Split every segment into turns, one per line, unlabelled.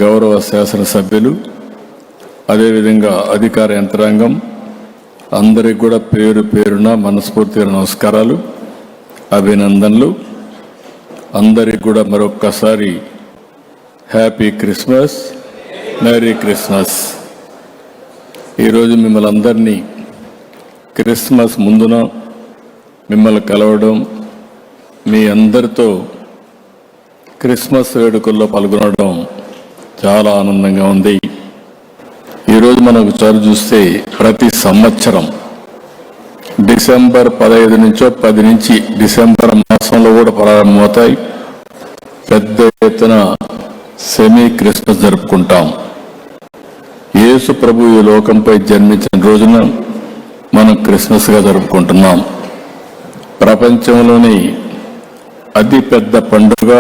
గౌరవ శాసనసభ్యులు, అదేవిధంగా అధికార యంత్రాంగం అందరికి కూడా పేరు పేరున మనస్ఫూర్తిగా నమస్కారాలు, అభినందనలు. అందరికి కూడా మరొక్కసారి హ్యాపీ క్రిస్మస్, మేరీ క్రిస్మస్. ఈరోజు మిమ్మల్ని అందరినీ క్రిస్మస్ ముందున మిమ్మల్ని కలవడం, మీ అందరితో క్రిస్మస్ వేడుకల్లో పాల్గొనడం చాలా ఆనందంగా ఉంది. ఈరోజు మనం ఒకసారి చూస్తే ప్రతి సంవత్సరం డిసెంబర్ 15 నుంచో 10 నుంచి డిసెంబర్ మాసంలో కూడా ప్రారంభమవుతాయి. పెద్ద ఎత్తున సెమీ క్రిస్మస్ జరుపుకుంటాం. యేసు ప్రభు ఈ లోకంపై జన్మించిన రోజున మనం క్రిస్మస్గా జరుపుకుంటున్నాం. ప్రపంచంలోని అతి పెద్ద పండుగ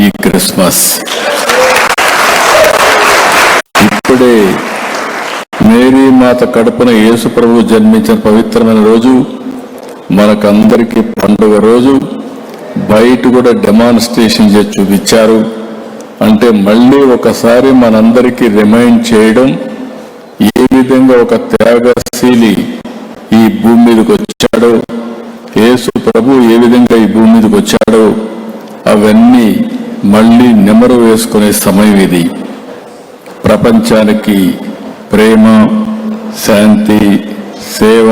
ఈ క్రిస్మస్. ఇప్పుడే మేరీ మాత కడుపున యేసు ప్రభు జన్మించిన పవిత్రమైన రోజు, మనకందరికీ పండుగ రోజు. బయట కూడా డెమాన్స్ట్రేషన్ చేసి చూపించారు. అంటే మళ్ళీ ఒకసారి మనందరికీ రిమైండ్ చేయడం, ఏ విధంగా ఒక త్యాగశీలి ఈ భూమి మీదకి వచ్చాడో, యేసు ప్రభు ఏ విధంగా ఈ భూమి మీదకి వచ్చాడో అవన్నీ మళ్ళీ నెమరు వేసుకునే సమయం ఇది. ప్రపంచానికి ప్రేమ, శాంతి, సేవ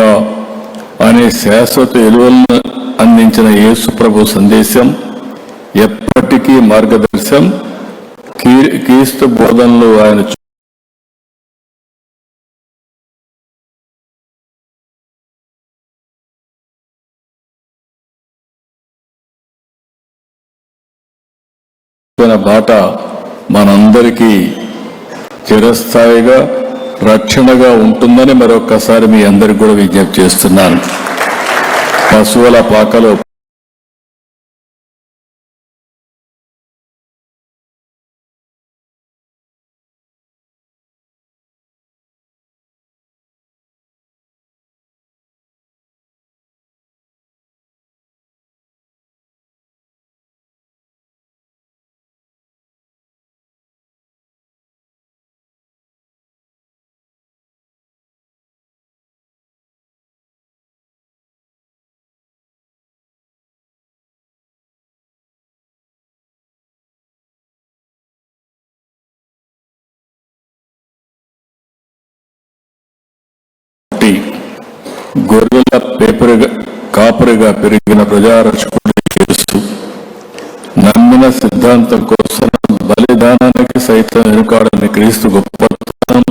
అనే శాశ్వత విలువలను అందించిన యేసు ప్రభు సందేశం ఎప్పటికీ మార్గదర్శనం. క్రీస్తు బోధనలు ఆయన బాట మనందరికీ చిరస్థాయిగా రక్షణగా ఉంటుందని మరొక్కసారి మీ అందరికి కూడా విజ్ఞప్తి చేస్తున్నాను. పశువుల పాకలో గొర్రెల కాపరిగా పెరిగిన ప్రజారక్షకుడు యేసు నమ్మిన సిద్ధాంతం కోసం బలిదానానికి సైతం వెనుకాడని క్రీస్తు గొప్పతనం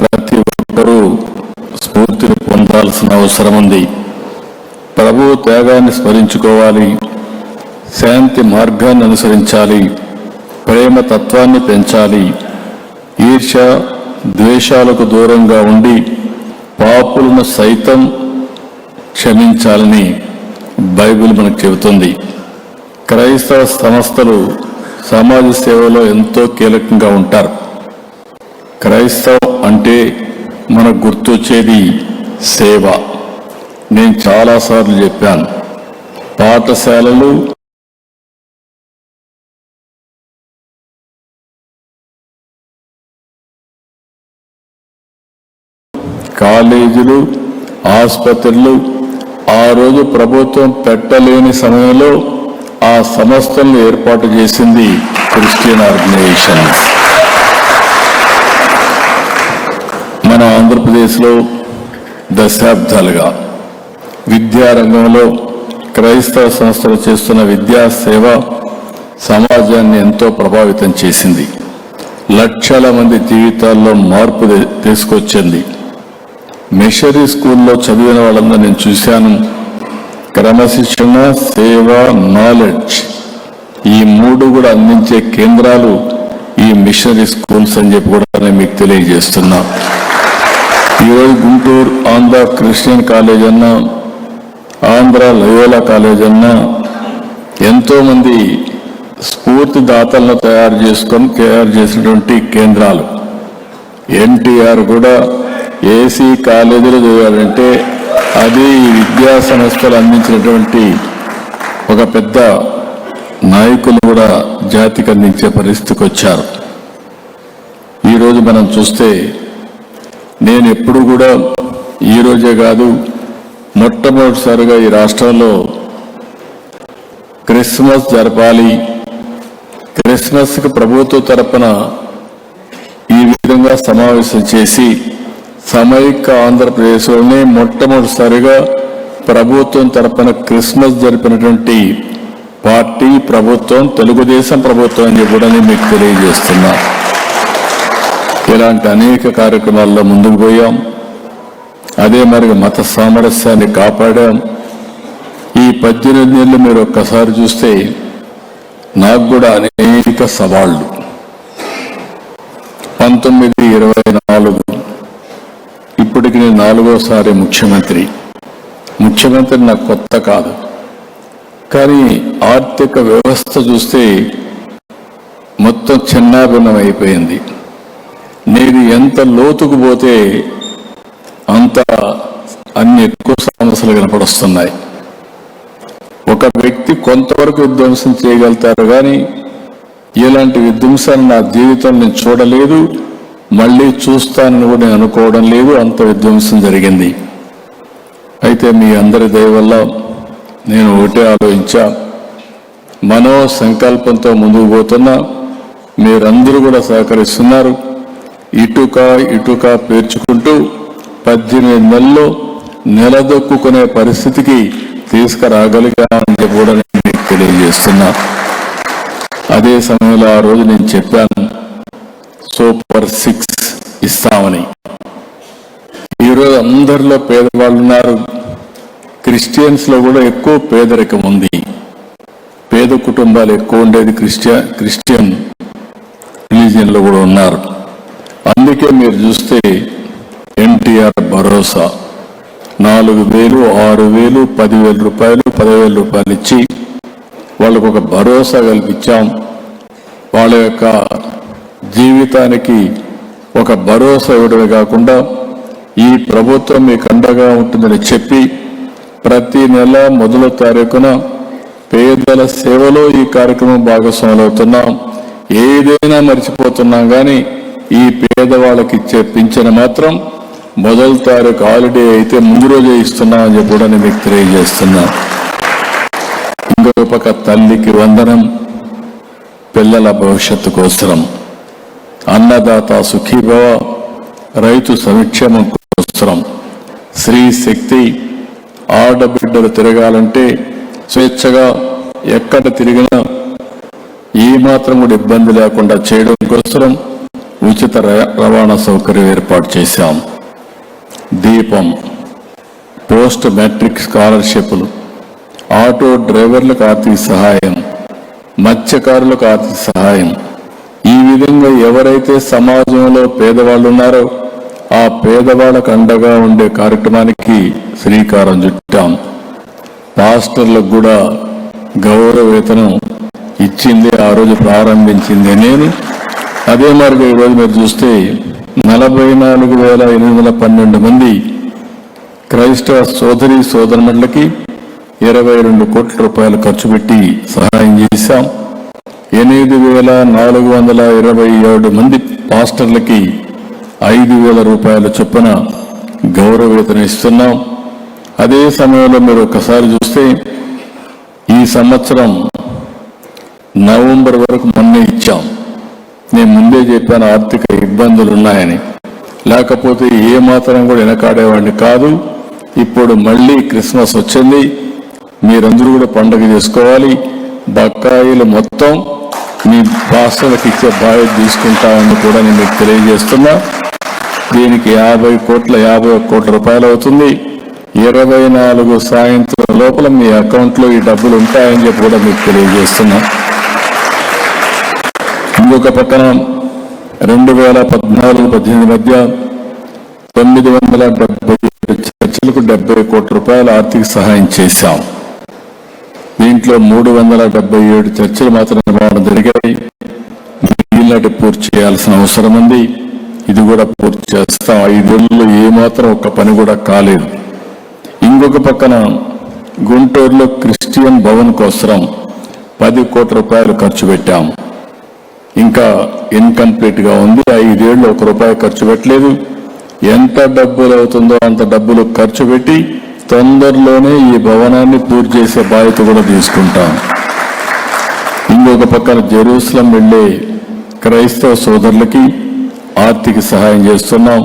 ప్రతి ఒక్కరూ స్ఫూర్తిని పొందాల్సిన అవసరం ఉంది. ప్రభు త్యాగాన్ని స్మరించుకోవాలి, శాంతి మార్గాన్ని అనుసరించాలి, ప్రేమ తత్వాన్ని పెంచాలి, ఈర్ష్య ద్వేషాలకు దూరంగా ఉండి పాపులను సైతం క్షమించాలని బైబిల్ మనకు చెబుతుంది. క్రైస్తవ సంస్థలు సమాజ సేవలో ఎంతో కీలకంగా ఉంటారు. క్రైస్తవం అంటే మనకు గుర్తొచ్చేది సేవ. నేను చాలాసార్లు చెప్పాను, పాఠశాలలు, కాలేజీలు, ఆసుపత్రులు ఆ రోజు ప్రభుత్వం పెట్టలేని సమయంలో ఆ సంస్థలను ఏర్పాటు చేసింది క్రిస్టియన్ ఆర్గనైజేషన్. మన ఆంధ్రప్రదేశ్లో దశాబ్దాలుగా విద్యారంగంలో క్రైస్తవ సంస్థలు చేస్తున్న విద్యా సేవ సమాజాన్ని ఎంతో ప్రభావితం చేసింది. లక్షల మంది జీవితాల్లో మార్పు తీసుకొచ్చింది. మిషనరీ స్కూల్లో చదివిన వాళ్ళందరూ నేను చూశాను. క్రమశిక్షణ, సేవ, నాలెడ్జ్ ఈ మూడు కూడా అందించే కేంద్రాలు ఈ మిషనరీ స్కూల్స్ అని చెప్పి కూడా నేను మీకు తెలియజేస్తున్నా. ఈరోజు గుంటూరు ఆంధ్ర క్రిస్టియన్ కాలేజ్ అన్నా, ఆంధ్ర లయోలా కాలేజ్ అన్నా ఎంతోమంది స్ఫూర్తిదాతలను తయారు చేసినటువంటి కేంద్రాలు. ఎన్టీఆర్ కూడా ఏసీ కాలేజీలో చదివారంటే అది ఈ విద్యా సంస్థలు అందించినటువంటి ఒక పెద్ద నాయకులు కూడా జాతికి అందించే పరిస్థితికి వచ్చారు. ఈరోజు మనం చూస్తే నేను ఎప్పుడు కూడా ఈరోజే కాదు మొట్టమొదటిసారిగా ఈ రాష్ట్రంలో క్రిస్మస్ జరపాలి, క్రిస్మస్కి ప్రభుత్వ తరపున ఈ విధంగా సమావేశం చేసి సమైక్య ఆంధ్రప్రదేశ్లోనే మొట్టమొదటిసారిగా ప్రభుత్వం తరపున క్రిస్మస్ జరిపినటువంటి పార్టీ ప్రభుత్వం తెలుగుదేశం ప్రభుత్వం అని కూడా మీకు తెలియజేస్తున్నా. ఇలాంటి అనేక కార్యక్రమాల్లో ముందుకు పోయాం. అదే మరి మత సామరస్యాన్ని కాపాడాం. ఈ 18 ఏళ్ళు మీరు ఒక్కసారి చూస్తే నాకు కూడా అనేక సవాళ్లు. 1924 ఇప్పటికి నేను 4వసారి ముఖ్యమంత్రి నాకు కొత్త కాదు. కానీ ఆర్థిక వ్యవస్థ చూస్తే మొత్తం చిన్నాభిన్నం అయిపోయింది. నేను ఎంత లోతుకు పోతే అంత అన్ని ఎక్కువ సమస్యలు కనపడొస్తున్నాయి. ఒక వ్యక్తి కొంతవరకు విధ్వంసం చేయగలుగుతారు, కానీ ఇలాంటి విధ్వంసాన్ని నా జీవితంలో నేను చూడలేదు, మళ్ళీ చూస్తానని కూడా నేను అనుకోవడం లేదు. అంత విధ్వంసం జరిగింది. అయితే మీ అందరి దయ వల్ల నేను ఒకటే ఆలోచించా, మనో సంకల్పంతో ముందుకు పోతున్నా. మీరందరూ కూడా సహకరిస్తున్నారు. ఇటుక పేర్చుకుంటూ 18 నెలల్లో నిలదొక్కునే పరిస్థితికి తీసుకురాగలిగామని కూడా నేను మీకు తెలియజేస్తున్నా. అదే సమయంలో ఆ రోజు నేను చెప్పాను సూపర్ 6 ఇస్తామని. ఈరోజు అందరిలో పేదవాళ్ళు ఉన్నారు. క్రిస్టియన్స్ లో కూడా ఎక్కువ పేదరికం ఉంది. పేద కుటుంబాలు ఎక్కువ ఉండేది క్రిస్టియన్ రిలీజియన్ లో కూడా ఉన్నారు. అందుకే మీరు చూస్తే ఎన్టీఆర్ భరోసా 4,000, 6,000, 10,000 రూపాయలు, 10,000 రూపాయలు ఇచ్చి వాళ్ళకు ఒక భరోసా కల్పించాం. వాళ్ళ యొక్క జీవితానికి ఒక భరోసా ఇవ్వడమే కాకుండా ఈ ప్రభుత్వం మీకు అండగా ఉంటుందని చెప్పి ప్రతి నెల మొదటి తారీఖున పేదల సేవలో ఈ కార్యక్రమం భాగస్వాములు అవుతున్నాం. ఏదైనా మర్చిపోతున్నాం, కానీ ఈ పేదవాళ్ళకి ఇచ్చే పింఛను మాత్రం మొదటి తారీఖు హాలిడే అయితే ముందు రోజే ఇస్తున్నామని చెప్పి కూడా నేను మీకు తెలియజేస్తున్నా. ఇంకొక పక్క తల్లికి వందనం, పిల్లల భవిష్యత్తు కోసరం, అన్నదాత సుఖీభవ, రైతు సంక్షేమం కోసరం, స్త్రీ శక్తి, ఆడబిడ్డలు తిరగాలంటే స్వేచ్ఛగా ఎక్కడ తిరిగినా ఏ మాత్రం కూడా ఇబ్బంది లేకుండా చేయడం కోసం ఉచిత రవాణా సౌకర్యం ఏర్పాటు చేశాం. దీపం, పోస్ట్ మెట్రిక్ స్కాలర్షిప్లు, ఆటో డ్రైవర్లకు ఆర్థిక సహాయం, మత్స్యకారులకు ఆర్థిక సహాయం. ఈ విధంగా ఎవరైతే సమాజంలో పేదవాళ్ళు ఉన్నారో ఆ పేదవాళ్ళకు అండగా ఉండే కార్యక్రమానికి శ్రీకారం చుట్టాం. పాస్టర్లకు కూడా గౌరవ వేతనం ఇచ్చింది, ఆ రోజు ప్రారంభించింది నేను. అదే మరి ఈరోజు మీరు చూస్తే 44,812 మంది క్రైస్తవ సోదరి సోదరులకి 22 కోట్ల రూపాయలు ఖర్చు పెట్టి సహాయం చేశాం. 8,427 మంది పాస్టర్లకి 5,000 రూపాయల చొప్పున గౌరవ వేతనం ఇస్తున్నాం. అదే సమయంలో మీరు ఒకసారి చూస్తే ఈ సంవత్సరం నవంబర్ వరకు మొన్నే ఇచ్చాం. నేను ముందే చెప్పాను ఆర్థిక ఇబ్బందులు ఉన్నాయని, లేకపోతే ఏ మాత్రం కూడా వెనకాడేవాడిని కాదు. ఇప్పుడు మళ్ళీ క్రిస్మస్ వచ్చింది, మీరందరూ కూడా పండుగ చేసుకోవాలి. బకాయిలు మొత్తం మీ పాస్టర్లకు ఇచ్చే బాధ్యత తీసుకుంటామని కూడా నేను మీకు తెలియజేస్తున్నా. దీనికి 51 కోట్ల రూపాయలు అవుతుంది. 24 సాయంత్రం లోపల మీ అకౌంట్లో ఈ డబ్బులు ఉంటాయని చెప్పి కూడా మీకు తెలియజేస్తున్నా. ఇంకొక పక్కన 2014-18 మధ్య 977 చర్చలకు 70 కోట్ల రూపాయల ఆర్థిక సహాయం చేశాం. దీంట్లో 377 చర్చలు మాత్రం నిర్మాణం జరిగాయి. మిగిలినటి పూర్తి చేయాల్సిన అవసరం ఉంది. ఇది కూడా పూర్తి చేస్తాం. 5 ఏళ్ళలో ఏమాత్రం ఒక్క పని కూడా కాలేదు. ఇంకొక పక్కన గుంటూరులో క్రిస్టియన్ భవన్ కోసం 10 కోట్ల రూపాయలు ఖర్చు పెట్టాం. ఇంకా ఇన్కంప్లీట్గా ఉంది. 5 ఏళ్ళు 1 రూపాయి ఖర్చు పెట్టలేదు. ఎంత డబ్బులు అవుతుందో అంత డబ్బులు ఖర్చు పెట్టి తొందరలోనే ఈ భవనాన్ని పూర్తి చేసే బాధ్యత కూడా తీసుకుంటాం. ఇంకొక పక్కన జెరూసలం వెళ్లే క్రైస్తవ సోదరులకి ఆర్థిక సహాయం చేస్తున్నాం.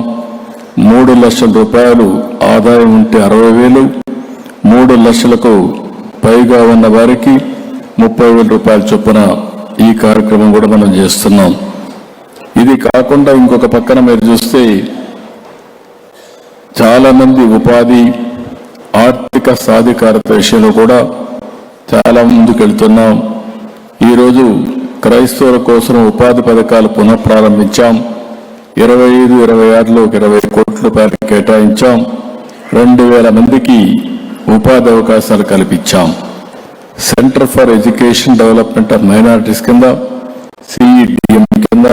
3 లక్షల రూపాయలు ఆదాయం ఉంటే 60,000, 3 లక్షలకు పైగా ఉన్న వారికి 30,000 రూపాయల చొప్పున ఈ కార్యక్రమం కూడా మనం చేస్తున్నాం. ఇది కాకుండా ఇంకొక పక్కన మీరు చూస్తే చాలా మంది ఉపాధి ఆర్థిక సాధికారత విషయంలో కూడా చాలా ముందుకెళ్తున్నాం. ఈరోజు క్రైస్తవుల కోసం ఉపాధి పథకాలు పునఃప్రారంభించాం. 25-26లో 20 కోట్ల రూపాయలు కేటాయించాం. 2,000 మందికి ఉపాధి అవకాశాలు కల్పించాం. Centre for education development of minorities కింద CEDM కింద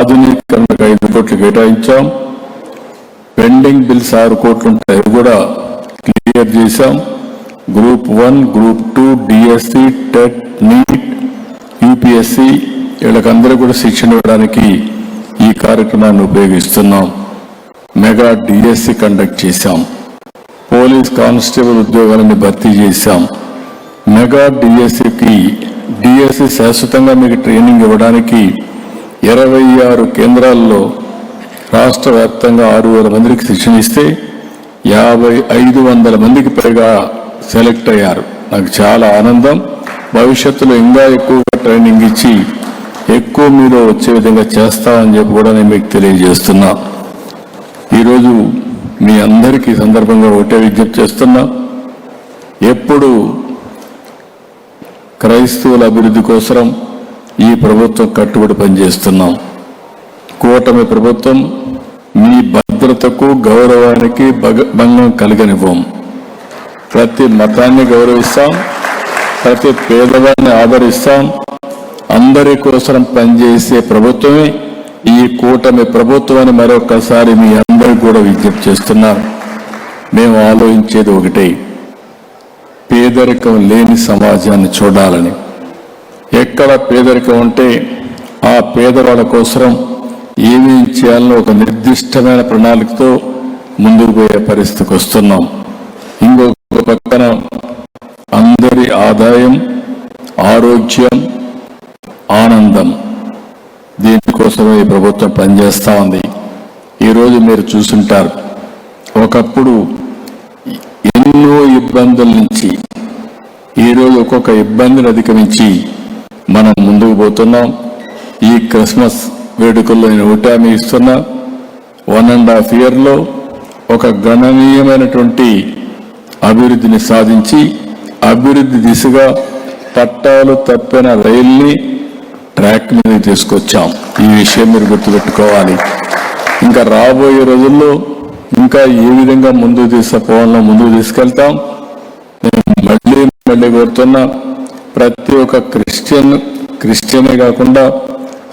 ఆధునీకరణకు 5 కోట్లు కేటాయించాం. పెండింగ్ బిల్స్ 6 కోట్లు ఉంటాయి, అవి కూడా క్లియర్ చేశాం. Group 1, group 2, DSC, TET, NEET, UPSC వీళ్ళకందరూ కూడా శిక్షణ ఇవ్వడానికి ఈ కార్యక్రమాన్ని ఉపయోగిస్తున్నాం. మెగా DSC కండక్ట్ చేశాం. పోలీస్ కానిస్టేబుల్ ఉద్యోగాలను భర్తీ చేశాం. మెగా DSCకి DSC శాశ్వతంగా మీకు ట్రైనింగ్ ఇవ్వడానికి 26 కేంద్రాల్లో రాష్ట్ర వ్యాప్తంగా 6,000 మందికి శిక్షణ ఇస్తే 500 మందికి పైగా సెలెక్ట్ అయ్యారు. నాకు చాలా ఆనందం. భవిష్యత్తులో ఇంకా ఎక్కువగా ట్రైనింగ్ ఇచ్చి ఎక్కువ మీరు వచ్చే విధంగా చేస్తామని చెప్పి కూడా నేను మీకు తెలియజేస్తున్నా. ఈరోజు మీ అందరికీ సందర్భంగా ఒకటే విజ్ఞప్తి చేస్తున్నా, ఎప్పుడు క్రైస్తవుల అభివృద్ధి కోసం ఈ ప్రభుత్వం కట్టుబడి పనిచేస్తున్నాం. కూటమి ప్రభుత్వం మీ భద్రతకు గౌరవానికి భంగం కలగనివ్వం. ప్రతి మతాన్ని గౌరవిస్తాం, ప్రతి పేదవాడిని ఆదరిస్తాం. అందరి కోసం పనిచేసే ప్రభుత్వమే ఈ కూటమి ప్రభుత్వాన్ని మరొకసారి మీ అందరికీ కూడా విజ్ఞప్తి చేస్తున్నాం. మేము ఆలోచించేది ఒకటే, పేదరికం లేని సమాజాన్ని చూడాలని. ఎక్కడ పేదరికం ఉంటే ఆ పేదవాళ్ళ కోసం ఏమేం చేయాలని ఒక నిర్దిష్టమైన ప్రణాళికతో ముందుకు పోయే పరిస్థితికి వస్తున్నాం. ఇంకొక పక్కన అందరి ఆదాయం, ఆరోగ్యం, ఆనందం, దీనికోసమే ఈ ప్రభుత్వం పనిచేస్తా ఉంది. ఈరోజు మీరు చూసుంటారు, ఒకప్పుడు ఎన్నో ఇబ్బందుల నుంచి ఈరోజు ఒక్కొక్క ఇబ్బందిని అధిగమించి మనం ముందుకు పోతున్నాం. ఈ క్రిస్మస్ వేడుకల్లో నేను హామీ ఇస్తున్నా, 1.5 yearలో ఒక గణనీయమైనటువంటి అభివృద్ధిని సాధించి అభివృద్ధి దిశగా పట్టాలు తప్పిన రైల్ని ట్రాక్ మీద తీసుకొచ్చాం. ఈ విషయం మీరు గుర్తుపెట్టుకోవాలి. ఇంకా రాబోయే రోజుల్లో ఇంకా ఏ విధంగా ముందుకు తీసుకుపోవాలో ముందుకు తీసుకెళ్తాం. నేను మళ్ళీ కోరుతున్నా, ప్రతి ఒక్క క్రిస్టియనే కాకుండా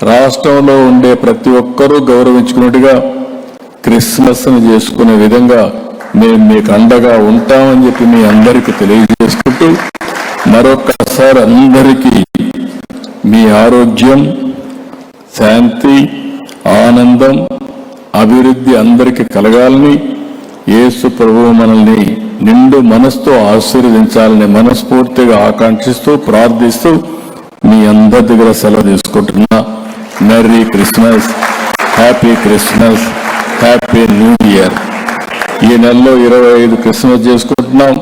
రాష్ట్రంలో ఉండే ప్రతి ఒక్కరూ గౌరవించుకున్నట్టుగా క్రిస్మస్ని చేసుకునే విధంగా మేము మీకు అండగా ఉంటామని చెప్పి మీ అందరికీ తెలియజేసుకుంటూ, మరొకసారి అందరికీ మీ ఆరోగ్యం, శాంతి, ఆనందం, అభివృద్ధి అందరికీ కలగాలని, యేసు ప్రభువు మనల్ని నిండు మనసుతో ఆశీర్వదించాలని మనస్ఫూర్తిగా ఆకాంక్షిస్తూ ప్రార్థిస్తూ మీ అందరి దగ్గర సెలవు తీసుకుంటున్నా. Merry Christmas, happy Christmas, happy new year. ఈ నెలలో 25 క్రిస్మస్ చేసుకుంటున్నాం.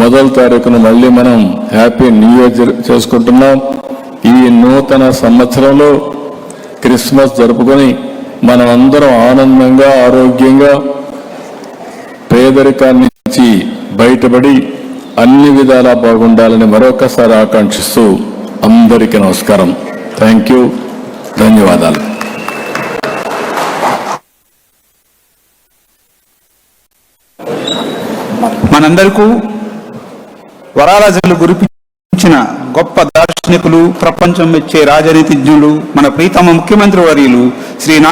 1వ తారీఖున మళ్ళీ మనం హ్యాపీ న్యూ ఇయర్ చేసుకుంటున్నాం. ఈ నూతన సంవత్సరంలో క్రిస్మస్ జరుపుకొని మనం అందరం ఆనందంగా, ఆరోగ్యంగా, పేదరికాన్ని నుంచి బయటపడి అన్ని విధాలా బాగుండాలని మరొకసారి ఆకాంక్షిస్తూ అందరికీ నమస్కారం. థ్యాంక్ యూ, ధన్యవాదాలు.
మనందరికీ వరాల గురిపించిన గొప్ప దార్శనికులు, ప్రపంచం మెచ్చే రాజనీతిజ్ఞులు, మన ప్రీతమ ముఖ్యమంత్రి వర్యులు శ్రీ